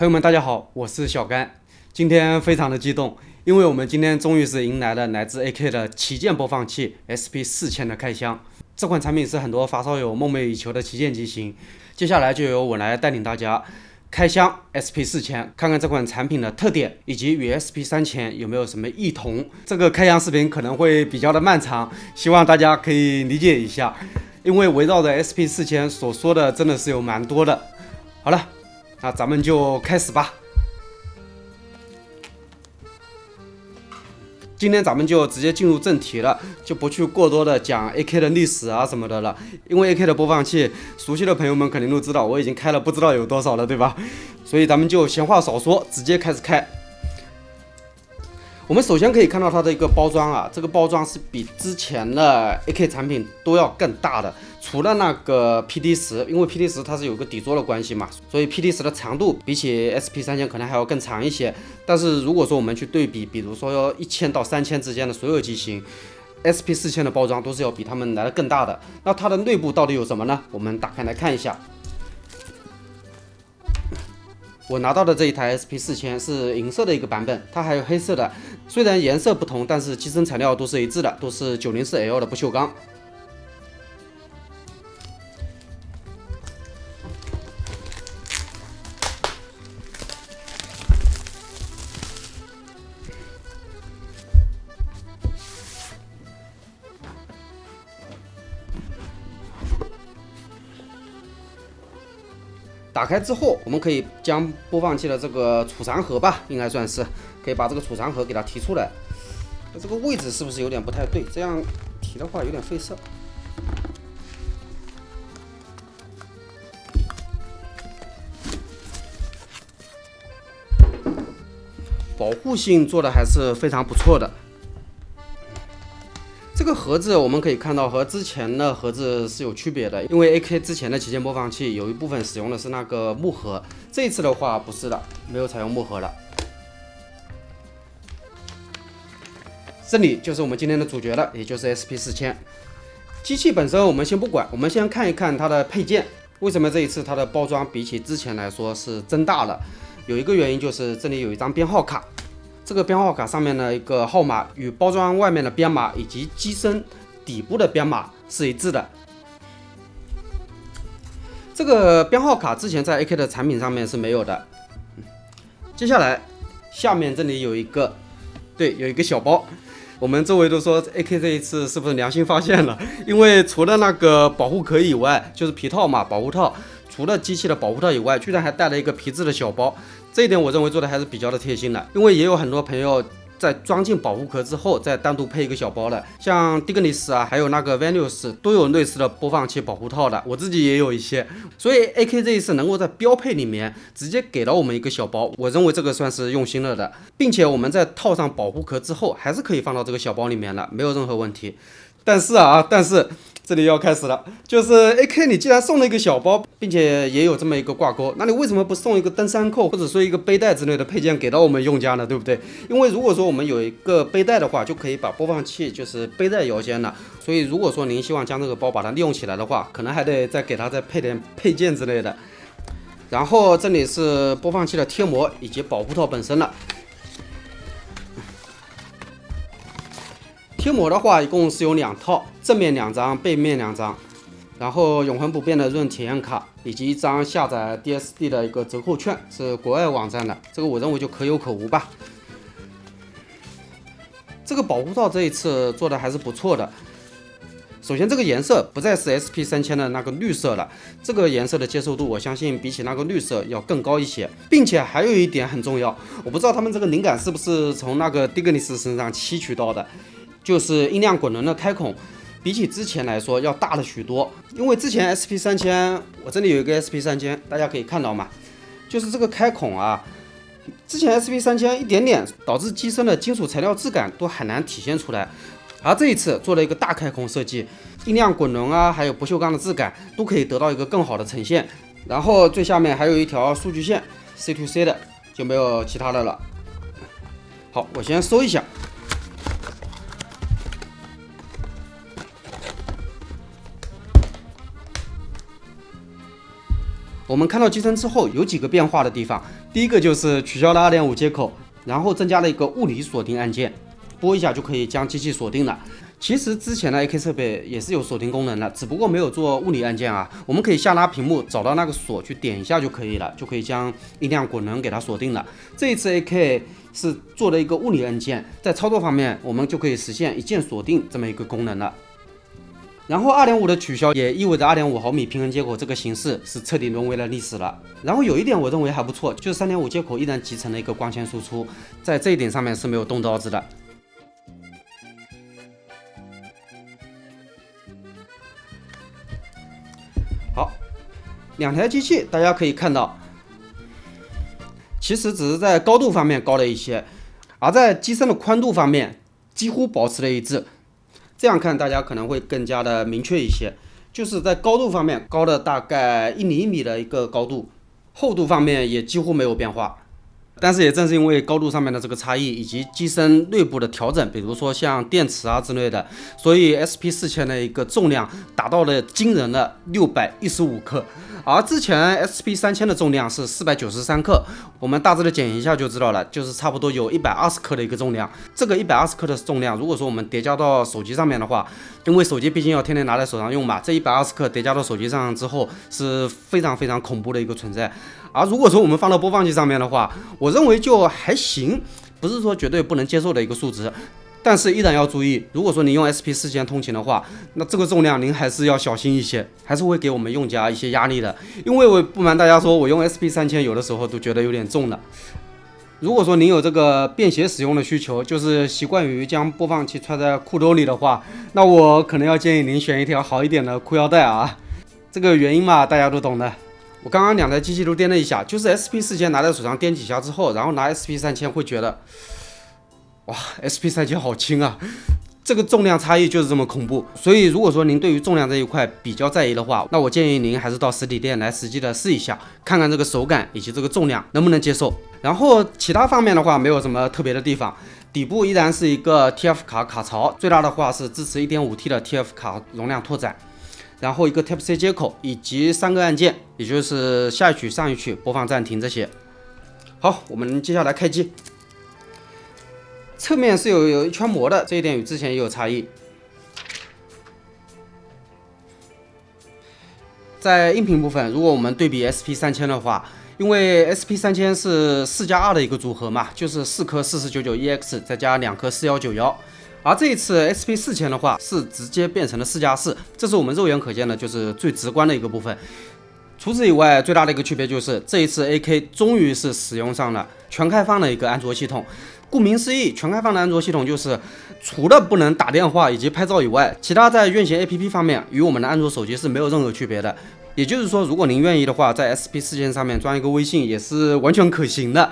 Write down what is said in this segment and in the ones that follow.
朋友们，大家好，我是小甘。今天非常的激动，因为我们今天终于是迎来了来自 AK 的旗舰播放器 SP4000的开箱。这款产品是很多发烧友梦寐以求的旗舰机型。接下来就由我来带领大家开箱 SP4000，看看这款产品的特点以及与 SP3000有没有什么异同。这个开箱视频可能会比较的漫长，希望大家可以理解一下，因为围绕着 SP4000所说的真的是有蛮多的。好了，那咱们就开始吧。今天咱们就直接进入正题了，就不去过多的讲 AK 的历史啊什么的了，因为 AK 的播放器，熟悉的朋友们肯定都知道，我已经开了不知道有多少了，对吧？所以咱们就闲话少说，直接开始开。我们首先可以看到它的一个包装啊，这个包装是比之前的 AK 产品都要更大的。除了那个 PD10，因为 PD10 它是有个底座的关系嘛，所以 PD10 的长度比起 SP3000可能还要更长一些。但是如果说我们去对比，比如说1000到3000之间的所有机型，SP4000的包装都是要比它们来的更大的。那它的内部到底有什么呢？我们打开来看一下。我拿到的这一台 SP4000是银色的一个版本，它还有黑色的，虽然颜色不同，但是机身材料都是一致的，都是 904L 的不锈钢。打开之后，我们可以将播放器的这个储藏盒吧，应该算是可以把这个储藏盒给它提出来。这个位置是不是有点不太对？这样提的话有点费事。保护性做的还是非常不错的。这个盒子我们可以看到和之前的盒子是有区别的，因为 AK 之前的旗舰播放器有一部分使用的是那个木盒，这一次的话不是的，没有采用木盒了。这里就是我们今天的主角了，也就是 SP4000。机器本身我们先不管，我们先看一看它的配件。为什么这一次它的包装比起之前来说是增大了？有一个原因就是这里有一张编号卡。这个编号卡上面的一个号码与包装外面的编码以及机身底部的编码是一致的。这个编号卡之前在 AK 的产品上面是没有的。接下来下面这里有一个小包，我们周围都说 AK 这一次是不是良心发现了？因为除了那个保护壳以外，就是皮套嘛，保护套，除了机器的保护套以外，居然还带了一个皮质的小包。这一点我认为做的还是比较的贴心的，因为也有很多朋友在装进保护壳之后再单独配一个小包的，像 Dignis 啊，还有那个 Venus 都有类似的播放器保护套的，我自己也有一些，所以 AK 这一次能够在标配里面直接给到我们一个小包，我认为这个算是用心了的，并且我们在套上保护壳之后还是可以放到这个小包里面的，没有任何问题。但是这里要开始了，就是 AK 你既然送了一个小包，并且也有这么一个挂钩，那你为什么不送一个登山扣或者说一个背带之类的配件给到我们用家呢？对不对？因为如果说我们有一个背带的话，就可以把播放器就是背在腰间了。所以如果说您希望将这个包把它利用起来的话，可能还得再给它再配点配件之类的。然后这里是播放器的贴膜以及保护套本身了。贴膜的话，一共是有2套，正面2张，背面2张，然后永恒不变的润体验卡，以及一张下载 DSD 的一个折扣券，是国外网站的，这个我认为就可有可无吧。这个保护套这一次做的还是不错的。首先，这个颜色不再是 SP3000的那个绿色了，这个颜色的接受度，我相信比起那个绿色要更高一些，并且还有一点很重要，我不知道他们这个灵感是不是从那个 Dignis 身上吸取到的。就是音量滚轮的开孔，比起之前来说要大了许多。因为之前 SP3000，我这里有一个 SP3000，大家可以看到嘛，就是这个开孔啊，之前 SP3000一点点，导致机身的金属材料质感都很难体现出来。而这一次做了一个大开孔设计，音量滚轮啊，还有不锈钢的质感都可以得到一个更好的呈现。然后最下面还有一条数据线 C2C 的，就没有其他的了。好，我先收一下。我们看到机身之后有几个变化的地方，第一个就是取消了 2.5 接口，然后增加了一个物理锁定按键，拨一下就可以将机器锁定了。其实之前的 AK 设备也是有锁定功能的，只不过没有做物理按键啊。我们可以下拉屏幕，找到那个锁去点一下就可以了，就可以将音量滚轮给它锁定了。这一次 AK 是做了一个物理按键，在操作方面我们就可以实现一键锁定这么一个功能了。然后 2.5 的取消也意味着 2.5 毫米平衡接口这个形式是彻底沦为了历史了。然后有一点我认为还不错，就是 3.5 接口依然集成了一个光纤输出，在这一点上面是没有动刀子的。好，两台机器大家可以看到，其实只是在高度方面高了一些，而在机身的宽度方面几乎保持了一致。这样看大家可能会更加的明确一些，就是在高度方面高了大概1厘米的一个高度，厚度方面也几乎没有变化。但是也正是因为高度上面的这个差异，以及机身内部的调整，比如说像电池啊之类的，所以 SP4000 的一个重量达到了惊人的615克，而之前 SP3000 的重量是493克，我们大致的减一下就知道了，就是差不多有120克的一个重量。这个120克的重量，如果说我们叠加到手机上面的话，因为手机毕竟要天天拿在手上用嘛，这120克叠加到手机上之后是非常非常恐怖的一个存在。而如果说我们放到播放器上面的话，我认为就还行，不是说绝对不能接受的一个数值，但是依然要注意，如果说您用 SP4000 通勤的话，那这个重量您还是要小心一些，还是会给我们用家一些压力的。因为我不瞒大家说，我用 SP3000 有的时候都觉得有点重了。如果说您有这个便携使用的需求，就是习惯于将播放器揣在裤兜里的话，那我可能要建议您选一条好一点的裤腰带啊。这个原因嘛，大家都懂的。我刚刚两台机器都掂了一下，就是 SP4000 拿在手上掂几下之后，然后拿 SP3000 会觉得，哇 ，SP3000 好轻啊，这个重量差异就是这么恐怖。所以如果说您对于重量这一块比较在意的话，那我建议您还是到实体店来实际的试一下，看看这个手感以及这个重量能不能接受。然后其他方面的话没有什么特别的地方，底部依然是一个 TF 卡卡槽，最大的话是支持 1.5T 的 TF 卡容量拓展。然后一个 Type-C 接口以及3个按键，也就是下一曲、上一曲、播放、暂停这些。好，我们接下来开机。侧面是有一圈膜的，这一点与之前也有差异。在音频部分，如果我们对比 SP3000 的话，因为 SP3000 是4+2的一个组合嘛，就是4颗 4491X 再加2颗4191。而这一次 SP4000 的话是直接变成了4+4，这是我们肉眼可见的，就是最直观的一个部分。除此以外，最大的一个区别就是这一次 AK 终于是使用上了全开放的一个安卓系统。顾名思义，全开放的安卓系统就是除了不能打电话以及拍照以外，其他在运行 APP 方面与我们的安卓手机是没有任何区别的。也就是说，如果您愿意的话，在 SP4000 上面装一个微信也是完全可行的。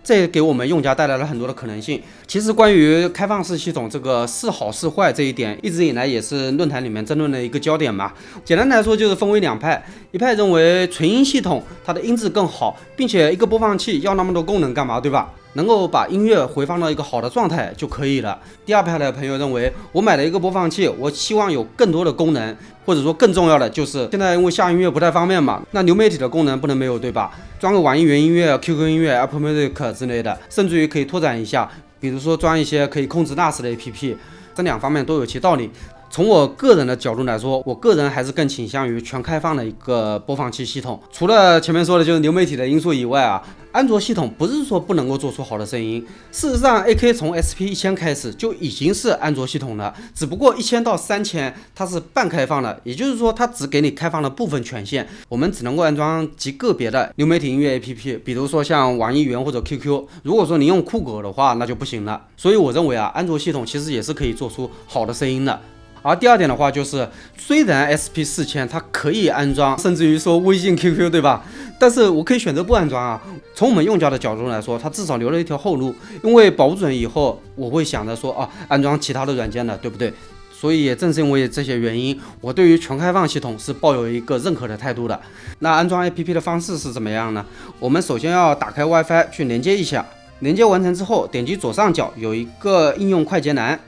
这也给我们用家带来了很多的可能性。其实关于开放式系统这个是好是坏这一点，一直以来也是论坛里面争论的一个焦点嘛。简单来说就是分为两派，一派认为纯音系统它的音质更好，并且一个播放器要那么多功能干嘛，对吧？能够把音乐回放到一个好的状态就可以了。第二派的朋友认为，我买了一个播放器，我希望有更多的功能，或者说更重要的就是现在因为下音乐不太方便嘛，那流媒体的功能不能没有，对吧？装个网易云音乐、QQ 音乐、Apple Music 之类的，甚至于可以拓展一下，比如说装一些可以控制 NAS 的 APP， 这两方面都有其道理。从我个人的角度来说，我个人还是更倾向于全开放的一个播放器系统。除了前面说的就是流媒体的因素以外啊，安卓系统不是说不能够做出好的声音。事实上 AK 从 SP1000 开始就已经是安卓系统了，只不过1000到3000它是半开放的，也就是说它只给你开放了部分权限，我们只能够安装极个别的流媒体音乐 APP， 比如说像网易云或者 QQ。如果说你用酷狗的话，那就不行了。所以我认为啊，安卓系统其实也是可以做出好的声音的。而第二点的话就是，虽然 SP4000 它可以安装，甚至于说微信 QQ 对吧，但是我可以选择不安装啊。从我们用家的角度来说，它至少留了一条后路，因为保不准以后我会想着说安装其他的软件的，对不对？所以也正是因为这些原因，我对于全开放系统是抱有一个认可的态度的。那安装 APP 的方式是怎么样呢？我们首先要打开 WiFi 去连接一下，连接完成之后，点击左上角有一个应用快捷栏，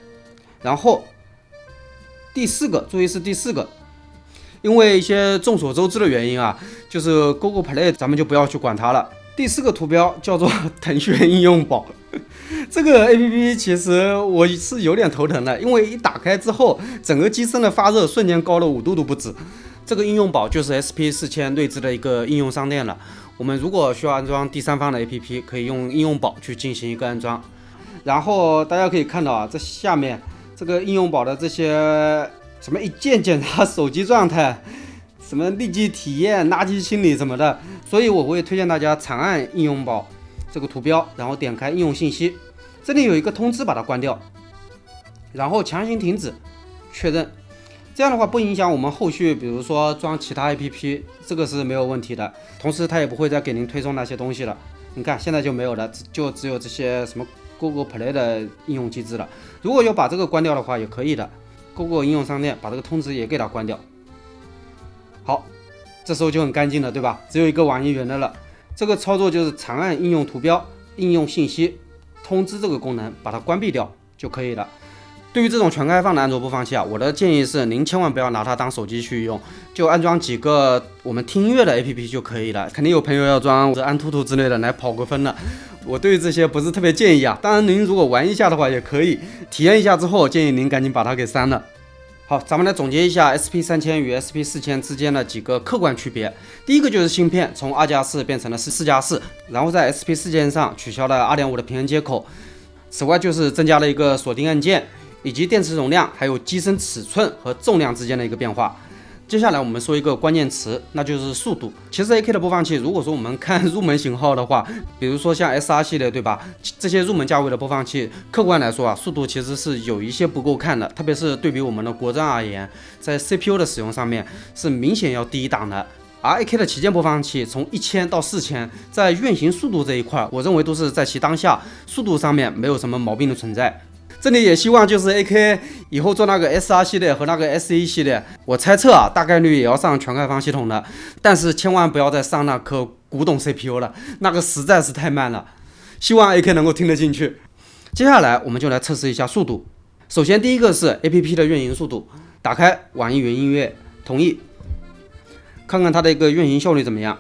然后第4个，注意是第4个，因为一些众所周知的原因啊，就是 Google Play 咱们就不要去管它了。第4个图标叫做腾讯应用宝，这个 APP 其实我是有点头疼的，因为一打开之后，整个机身的发热瞬间高了5度都不止。这个应用宝就是 SP4000内置的一个应用商店了。我们如果需要安装第三方的 APP， 可以用应用宝去进行一个安装。然后大家可以看到啊，这下面这个应用宝的这些什么一键检查手机状态，什么立即体验、垃圾清理什么的，所以我会推荐大家长按应用宝这个图标，然后点开应用信息，这里有一个通知，把它关掉，然后强行停止确认。这样的话不影响我们后续，比如说装其他 APP， 这个是没有问题的。同时它也不会再给您推送那些东西了。你看现在就没有了，就只有这些什么 Google Play 的应用机制了。如果要把这个关掉的话也可以的，Google 应用商店把这个通知也给它关掉。好，这时候就很干净了，对吧？只有一个网易云的了。这个操作就是长按应用图标、应用信息、通知这个功能，把它关闭掉就可以了。对于这种全开放的安卓播放器啊，我的建议是您千万不要拿它当手机去用，就安装几个我们听音乐的 APP 就可以了。肯定有朋友要装安兔兔之类的来跑个分了，我对于这些不是特别建议啊。当然您如果玩一下的话也可以，体验一下之后建议您赶紧把它给删了。好，咱们来总结一下 SP3000与 SP4000之间的几个客观区别。第一个就是芯片从2+4变成了4+4，然后在 SP4000上取消了 2.5 的平衡接口。此外就是增加了一个锁定按键，以及电池容量，还有机身尺寸和重量之间的一个变化。接下来我们说一个关键词，那就是速度。其实 AK 的播放器，如果说我们看入门型号的话，比如说像 SR 系列，对吧？这些入门价位的播放器，客观来说啊，速度其实是有一些不够看的，特别是对比我们的国战而言，在 CPU 的使用上面是明显要低一档的。而 AK 的旗舰播放器从1000到4000，在运行速度这一块，我认为都是在其当下速度上面没有什么毛病的存在。这里也希望就是 AK 以后做那个 SR 系列和那个 SE 系列，我猜测啊，大概率也要上全开放系统的，但是千万不要再上那颗古董 CPU 了，那个实在是太慢了。希望 AK 能够听得进去。接下来我们就来测试一下速度。首先第一个是 APP 的运营速度，打开网易云音乐，同意，看看它的一个运行效率怎么样。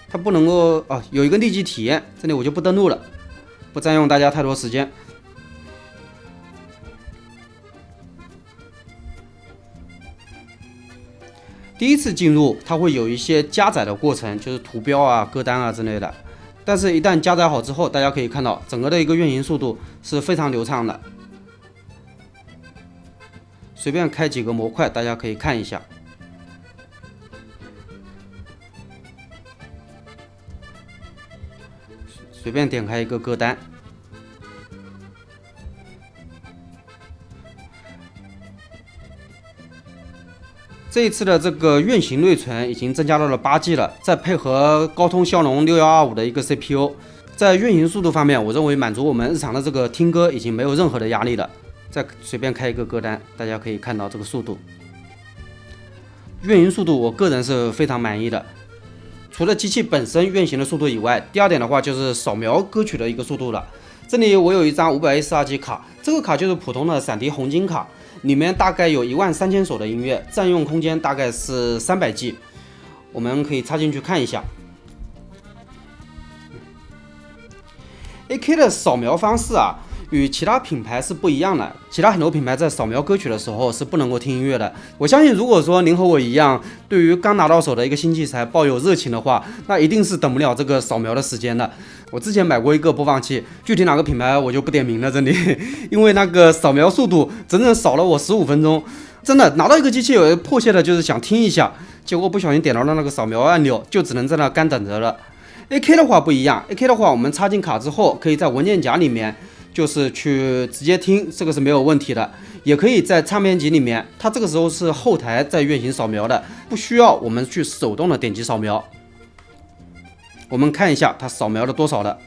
它不能够有一个立即体验，这里我就不登录了，不占用大家太多时间。第一次进入它会有一些加载的过程，就是图标啊、歌单啊之类的，但是一旦加载好之后，大家可以看到整个的一个运行速度是非常流畅的。随便开几个模块，大家可以看一下。随便点开一个歌单，这一次的这个运行内存已经增加到了8G 了，再配合高通骁龙6125的一个 CPU， 在运行速度方面，我认为满足我们日常的这个听歌已经没有任何的压力了。再随便开一个歌单，大家可以看到这个速度，运营速度我个人是非常满意的。除了机器本身运行的速度以外，第二点的话就是扫描歌曲的一个速度了。这里我有一张500A42G 卡，这个卡就是普通的闪迪红金卡，里面大概有13000首的音乐，占用空间大概是300G。我们可以插进去看一下。AK 的扫描方式啊，与其他品牌是不一样的，其他很多品牌在扫描歌曲的时候是不能够听音乐的。我相信如果说您和我一样，对于刚拿到手的一个新器材抱有热情的话，那一定是等不了这个扫描的时间的。我之前买过一个播放器，具体哪个品牌我就不点名了这里，因为那个扫描速度整整扫了我15分钟，真的拿到一个机器有迫切的就是想听一下，结果不小心点到了那个扫描按钮，就只能在那干等着了。AK 的话不一样 ，AK 的话我们插进卡之后，可以在文件夹里面就是去直接听，这个是没有问题的，也可以在唱片集里面，它这个时候是后台在运行扫描的，不需要我们去手动的点击扫描。我们看一下它扫描了多少了，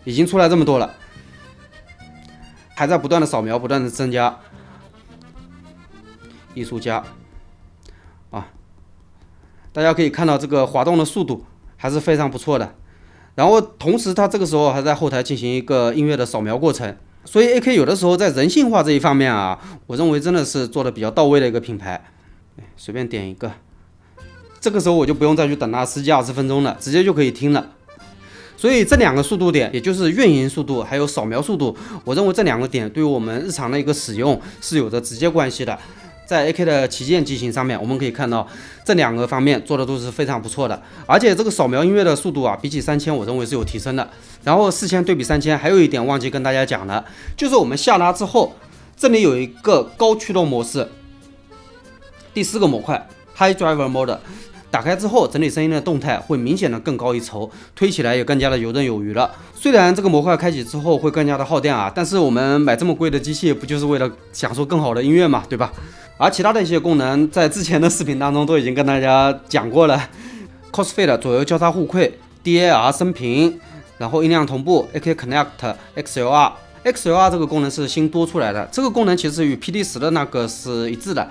已经出来这么多了，还在不断的扫描，不断的增加。艺术家啊，大家可以看到这个滑动的速度还是非常不错的。然后同时它这个时候还在后台进行一个音乐的扫描过程，所以 AK 有的时候在人性化这一方面啊，我认为真的是做的比较到位的一个品牌。随便点一个，这个时候我就不用再去等它10几20分钟了，直接就可以听了。所以这2个速度点，也就是运营速度还有扫描速度，我认为这2个点对于我们日常的一个使用是有着直接关系的。在 AK 的旗舰机型上面，我们可以看到这2个方面做的都是非常不错的，而且这个扫描音乐的速度啊，比起3000我认为是有提升的。然后4000对比3000，还有一点忘记跟大家讲了，就是我们下拉之后，这里有一个高驱动模式，第4个模块 High Driver Mode。打开之后，整体声音的动态会明显的更高一筹，推起来也更加的游刃有余了。虽然这个模块开启之后会更加的耗电啊，但是我们买这么贵的机器，不就是为了享受更好的音乐嘛，对吧？而其他的一些功能，在之前的视频当中都已经跟大家讲过了 ，Crossfade 左右交叉互馈 ，DAR 升频，然后音量同步 ，AK Connect、XLR 这个功能是新多出来的，这个功能其实与 PD10的那个是一致的。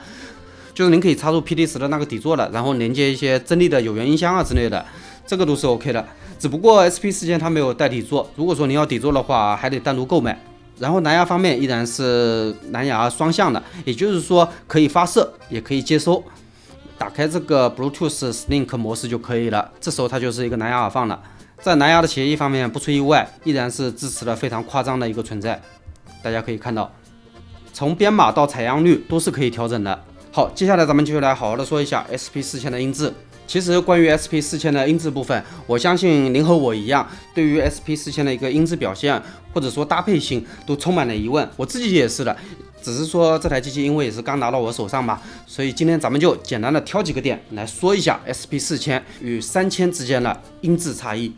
就是您可以插入 PD10的那个底座的，然后连接一些真力的有源音箱啊之类的，这个都是 OK 的。只不过 SP4000它没有带底座，如果说您要底座的话，还得单独购买。然后蓝牙方面依然是蓝牙双向的，也就是说可以发射也可以接收。打开这个 Bluetooth Sync 模式就可以了，这时候它就是一个蓝牙耳放了。在蓝牙的协议方面，不出意外，依然是支持了非常夸张的一个存在。大家可以看到，从编码到采样率都是可以调整的。好，接下来咱们就来好好的说一下 SP4000的音质。其实关于 SP4000的音质部分，我相信您和我一样，对于 SP4000的一个音质表现或者说搭配性都充满了疑问。我自己也是的，只是说这台机器因为也是刚拿到我手上嘛，所以今天咱们就简单的挑几个点来说一下 SP4000与3000之间的音质差异。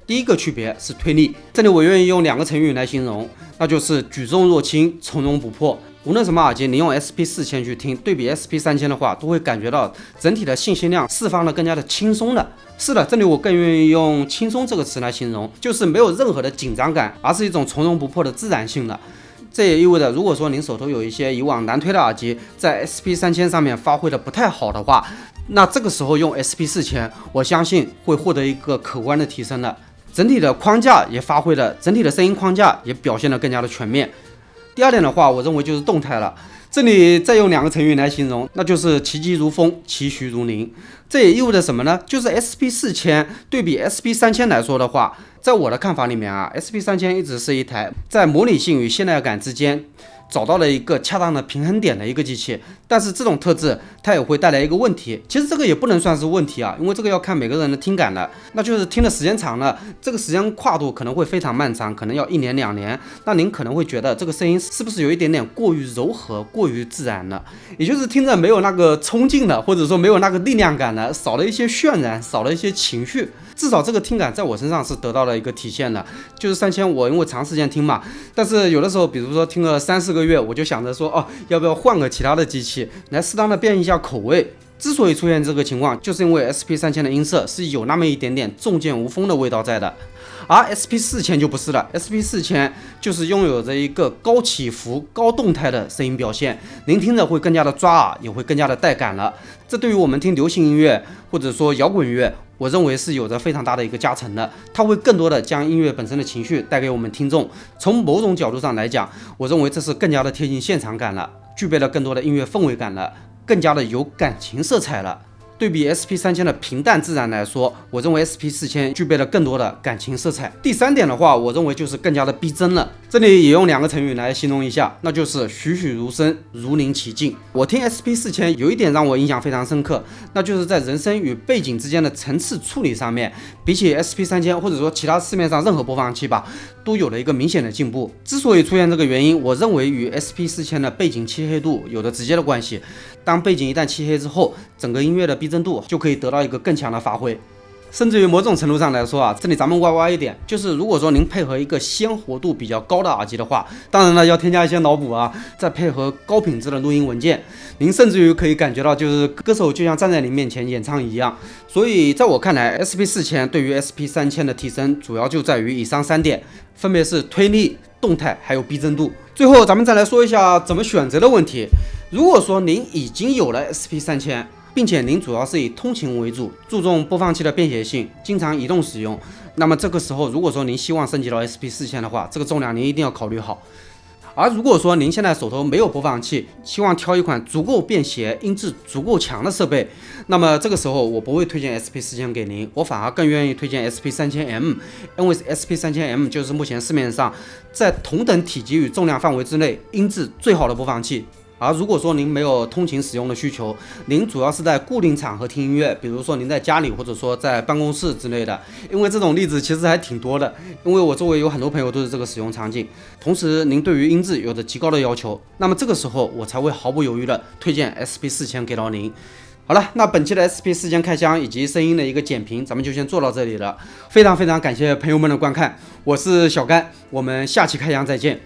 第一个区别是推力，这里我愿意用2个成语来形容，那就是举重若轻，从容不迫。无论什么耳机，你用 SP4000去听，对比 SP3000的话，都会感觉到整体的信息量释放的更加的轻松的。是的，这里我更愿意用轻松这个词来形容，就是没有任何的紧张感，而是一种从容不迫的自然性了。这也意味着，如果说您手头有一些以往难推的耳机，在 SP3000上面发挥的不太好的话，那这个时候用 SP4000，我相信会获得一个可观的提升的。整体的框架也发挥了，整体的声音框架也表现得更加的全面。第二点的话，我认为就是动态了。这里再用2个成语来形容，那就是其疾如风，其徐如林。这也意味着什么呢？就是 SP4000对比 SP3000来说的话，在我的看法里面啊 ，SP3000一直是一台在模拟性与现代感之间找到了一个恰当的平衡点的一个机器。但是这种特质它也会带来一个问题，其实这个也不能算是问题啊，因为这个要看每个人的听感的，那就是听的时间长了，这个时间跨度可能会非常漫长，可能要1年2年，那您可能会觉得这个声音是不是有一点点过于柔和，过于自然了，也就是听着没有那个冲劲了，或者说没有那个力量感了，少了一些渲染，少了一些情绪。至少这个听感在我身上是得到了一个体现的。就是3000我因为长时间听嘛，但是有的时候比如说听了3、4个月，我就想着说要不要换个其他的机器来适当的变一下口味。之所以出现这个情况，就是因为 SP3000的音色是有那么一点点重剑无锋的味道在的，而 SP4000就不是了。SP4000就是拥有着一个高起伏、高动态的声音表现，您听着会更加的抓耳，也会更加的带感了。这对于我们听流行音乐或者说摇滚乐，我认为是有着非常大的一个加成的，它会更多的将音乐本身的情绪带给我们听众。从某种角度上来讲，我认为这是更加的贴近现场感了，具备了更多的音乐氛围感了，更加的有感情色彩了。对比 SP3000的平淡自然来说，我认为 SP4000具备了更多的感情色彩。第3点的话，我认为就是更加的逼真了。这里也用2个成语来形容一下，那就是栩栩如生，如临其境。我听 SP4000有一点让我印象非常深刻，那就是在人声与背景之间的层次处理上面，比起 SP3000或者说其他市面上任何播放器吧，都有了一个明显的进步。之所以出现这个原因，我认为与 SP4000的背景漆黑度有着直接的关系。当背景一旦漆黑之后，整个音乐的逼真度就可以得到一个更强的发挥。甚至于某种程度上来说啊，这里咱们歪一点，就是如果说您配合一个鲜活度比较高的耳机的话，当然了要添加一些脑补啊，再配合高品质的录音文件，您甚至于可以感觉到就是歌手就像站在您面前演唱一样。所以在我看来 SP4000 对于 SP3000 的提升主要就在于以上3点，分别是推力、动态还有逼真度。最后咱们再来说一下怎么选择的问题。如果说您已经有了 SP3000，并且您主要是以通勤为主，注重播放器的便携性，经常移动使用，那么这个时候如果说您希望升级到 SP4000的话，这个重量您一定要考虑好。而如果说您现在手头没有播放器，希望挑一款足够便携、音质足够强的设备，那么这个时候我不会推荐 SP4000给您，我反而更愿意推荐 SP3000M， 因为 SP3000M 就是目前市面上在同等体积与重量范围之内音质最好的播放器。而如果说您没有通勤使用的需求，您主要是在固定场合听音乐，比如说您在家里或者说在办公室之类的，因为这种例子其实还挺多的，因为我周围有很多朋友都是这个使用场景。同时您对于音质有着极高的要求，那么这个时候我才会毫不犹豫的推荐 SP4000给到您。好了，那本期的 SP4000开箱以及声音的一个简评，咱们就先做到这里了。非常感谢朋友们的观看，我是小甘，我们下期开箱再见。